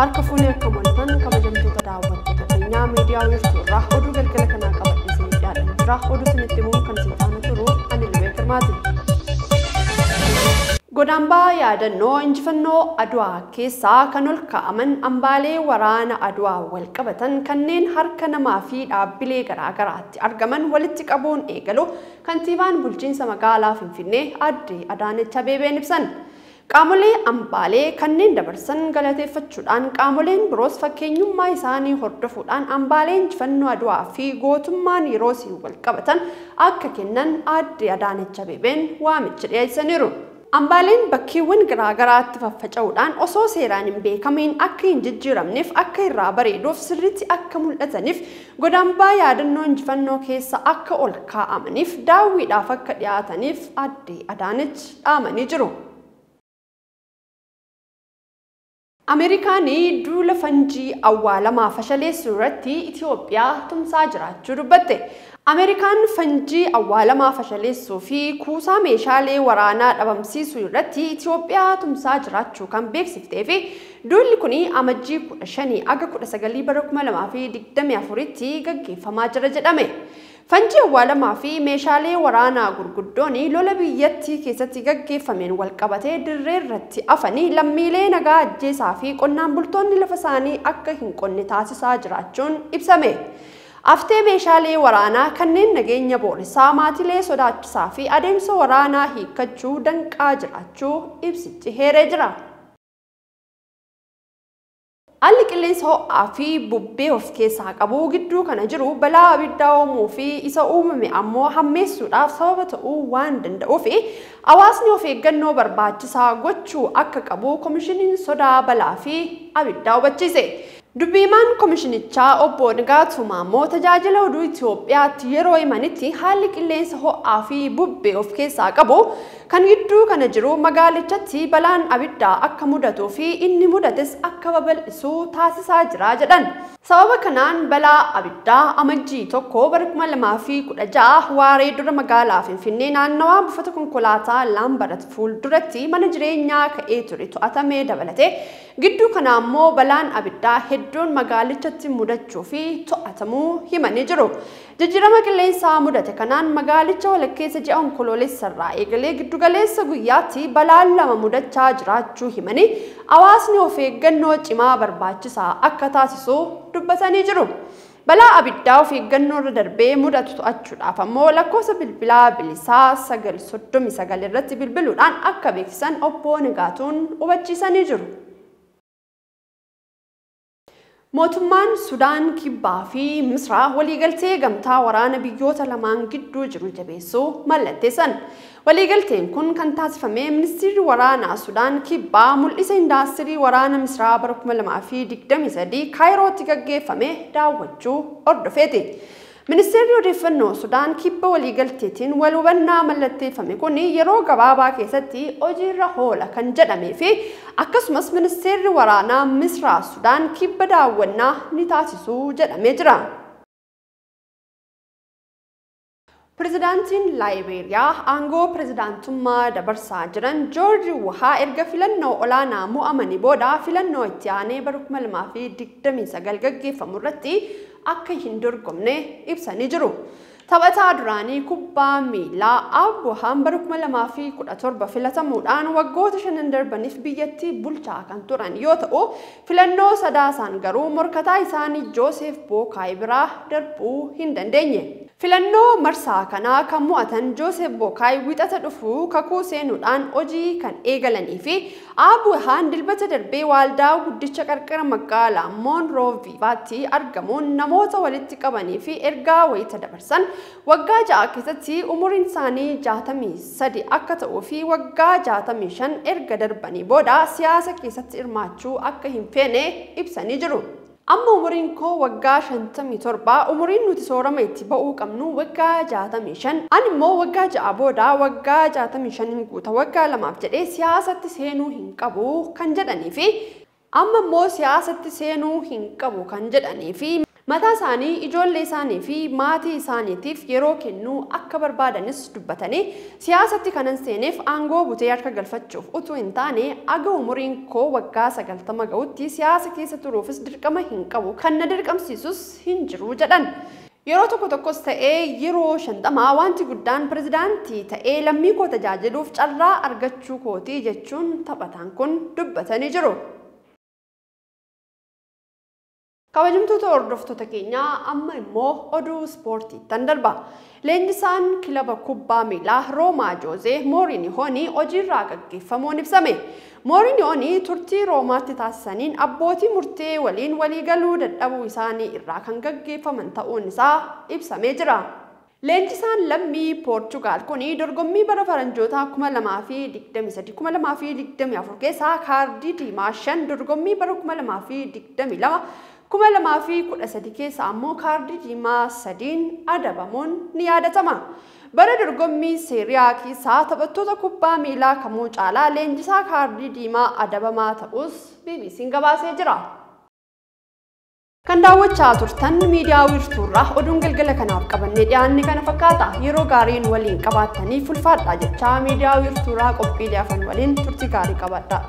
harka fuunee akka moltan kabajamtoota daawwattoota keenyaa miidiyaa wiirtuurraa oduu galgala kanaa qabadhee isin dhiyaadhaan jira. Oduu isinitti himuun kan isin faana turu ani Libee Girmaati. Godambaa yaadannoo injifannoo Adwaa keessaa kan ol kaa'aman hambaalee waraana Adwaa wal qabatan kanneen harka namaa fi dhaabbilee garaagaraatti argaman walitti qabuun eegalu kantiibaan bulchiinsa magaalaa Finfinnee Aadde Adaanech Abeebeen ibsan. Qaamolee hambaalee kanneen dabarsan galateeffachuudhaan qaamoleen biroos fakkeenyummaa isaanii hordofuudhaan hambaalee injifannoo Adwaa fi gootummaan yeroo wal qabatan akka kennan Aadde Adaanech Abeebeen waamicha dhiyeessaniiru. Hambaaleen bakkeewwan garaagaraatti faffaca'uudhaan osoo seeraan hin beekamiin akka hin jijjiiramneef akka irraa bareeduuf sirriitti akka mul'ataniif godambaa yaadannoo injifannoo keessa akka ol kaa'amaniif daawwiidhaaf akka dhiyaataniif Aadde Adaanech dhaamanii jiru. Ameerikaanii duula fanjii awwaalamaa fashaleessuu irratti Itoophiyaa tumsaa jiraachuu dubbatte. Ameerikaan fanjii awwaalamaa fashaleessuu fi kuusaa meeshaalee waraanaa dhabamsiisuu irratti Itoophiyaa tumsaa jiraachuu kan beeksiftee fi duulli kun amajjii 15 aga 19 bara 2024 tti gaggeeffamaa jira jedhame. Fanjii awwaalamaa fi meeshaalee waraanaa gurguddoon lola biyyattii keessatti gaggeeffameen wal qabatee dirree irratti afanii lammiilee nagaa ajjeesaa fi qonnaan bultoonni lafa isaanii akka hin qonne taasisaa jiraachuun ibsame. Aftee meeshaalee waraanaa kanneen nageenya booressaa maatilee sodaachisaa fi adeemsa waraanaa hiikkachuu danqaa jiraachuu ibsichi heeree jira. Haalli qilleensa ho'aa fi bubbee of keessaa qabu gidduu kana jiru balaa abiddaa uumuu fi isa uumame ammoo hammeessuudhaaf sababa ta'uu waan danda'uuf hawaasni of eeggannoo barbaachisaa gochuu akka qabu komishiniin sodaa balaa fi abiddaa hubachiise. Dubbiimaan komishinichaa obbo Nigaatuu Maammoo tajaajila oduu Itoophiyaatti yeroo himanitti haalli qilleensa ho'aa fi bubbee of keessaa qabu kan gidduu kana jiru magaalichatti balaan abiddaa akka mudatuu fi inni mudates akka babal'isu taasisaa jira jedhan. Sababa kanaan balaa abiddaa amajjii 1 bara 2016 waaree dura magaalaa Finfinnee naannawaa buufata konkolaataa Lambarat fuulduratti mana jireenyaa ka'ee ture to'atamee dabalatee gidduu kana ammoo balaan abiddaa hedduun magaalichatti mudachuu fi to'atamuu himanii jiru. Jijjiirama qilleensaa mudate kanaan magaalicha walakkeessa ji'a onkoloolessarraa eegalee giddugaleessa guyyaatti balaan 2 mudachaa jiraachuu himanii hawaasni of eeggannoo cimaa barbaachisaa akka taasisu dubbatanii jiru. Balaa abiddaa of eeggannoo irra darbee mudatu to'achuudhaaf ammoo lakkoofsa bilbilaa bilisaa 939 irratti bilbiluudhaan akka beeksisan obbo Nigaatuun hubachiisanii jiru. Mootummaan Sudaan Kibbaa fi Misraa waliigaltee gamtaa waraana biyyoota lamaan gidduu jiru jabeessuu mallatteessan. Waliigalteen kun kan taasifame ministeerri waraanaa Sudaan Kibbaa mul'isa indaastirii waraana Misraa bara 2023 Kaayirootti gaggeeffame daawwachuu hordofeeti. Ministeerri odeeffannoo Sudaan Kibba waliigalteetiin wal hubannaa mallatteeffame kun yeroo gabaabaa keessatti hojiirra oola kan jedhamee fi akkasumas ministeerri waraanaa Misraa Sudaan Kibba daawwannaa ni taasisu jedhamee jira. Pirezidaantiin Laayibeeriyaa aangoo pirezidaantummaa dabarsaa jiran Joorji Wahaa erga filannoo olaanaa mo'amanii booda filannoo itti aanee bara 2029 gaggeeffamu irratti akka hin dorgomne ibsanii jiru. Taphataa duraanii kubbaa miilaa Abrahaam bara 2017 filatamuudhaan waggoota 5 darbaniif biyyattii bulchaa kan turan yoo ta'u filannoo sadaasaan garuu morkataa isaanii Joosef Bookaay biraa darbuu hin dandeenye. Filannoo marsaa kanaa kan mo'atan Joosef Bookaay wixata dhufuu kakuu seenuudhaan hojii kan eegalanii fi Abrahaam dilbata darbee waaldaa guddicha qarqara magaalaa Moonrooviivaatti argamuun namoota walitti qabanii fi ergaa wayita dabarsan waggaa 6 keessatti umuriin isaanii 63 akka ta'uu fi waggaa 65 erga darbanii booda siyaasa keessatti hirmaachuu akka hin feene ibsanii jiru. Amma umuriin koo waggaa 57 umuriin nuti soorama itti ba'uu qabnu waggaa 65 ani immoo waggaa 6 booda waggaa 65 hin guuta waggaa 2 jedhee siyaasatti seenuu hin qabu kan jedhanii fi amma immoo siyaasatti seenuu hin qabu kan jedhanii fi Mataa isaanii ijoollee isaanii fi maatii isaaniitiif yeroo kennuu akka barbaadanis dubbatanii siyaasatti kanan seeneef aangoo butee harka galfachuuf utuu hin taane aga umuriin koo waggaa 90 ga'utti siyaasa keessa turuufis dirqama hin qabu kan na dirqamsiisus hin jiru jedhan. Yeroo tokkos ta'ee yeroo 50 wanti guddaan pirezidaantii ta'ee lammii koo tajaajiluuf carraa argachuu kooti jechuun taphataan kun dubbatanii jiru. Kabajamtoota hordoftoota keenyaa amma immoo oduu ispoortiitti darba. Leenjisaan kilaba kubbaa miilaa Roomaa Joozee Mooriiniyoon hojiirraa gaggeeffamuun ibsame. Mooriiniyoon turtii Roomaatti taasisaniin abbootii murtee waliin waliigaluu dadhabuu isaanii irraa kan gaggeeffaman ta'uun isaa ibsamee jira. Leenjisaan lammii Poorchugaal kun dorgommii bara faranjoota 2023-2024 keessaa kaardii diimaa 5 dorgommii bara 2022 2013 keessa ammoo kaardii diimaa 3 adabamuun ni yaadatama. Bara dorgommii seeriyaa keessaa taphattoota kubbaa miilaa kamuu caalaa leenjisaa kaardii diimaa adabamaa ta'us BBC'n gabaasee jira. Kan daawwachaa turtan miidiyaa wiirtuurraa oduun galgala kanaaf qabannee dhiyaanne kana fakkaata. Yeroo gaariin waliin qabaattanii fulfaadhaa jechaa miidiyaa wiirtuurraa qophiilee afan waliin turtii gaarii qabaadhaa.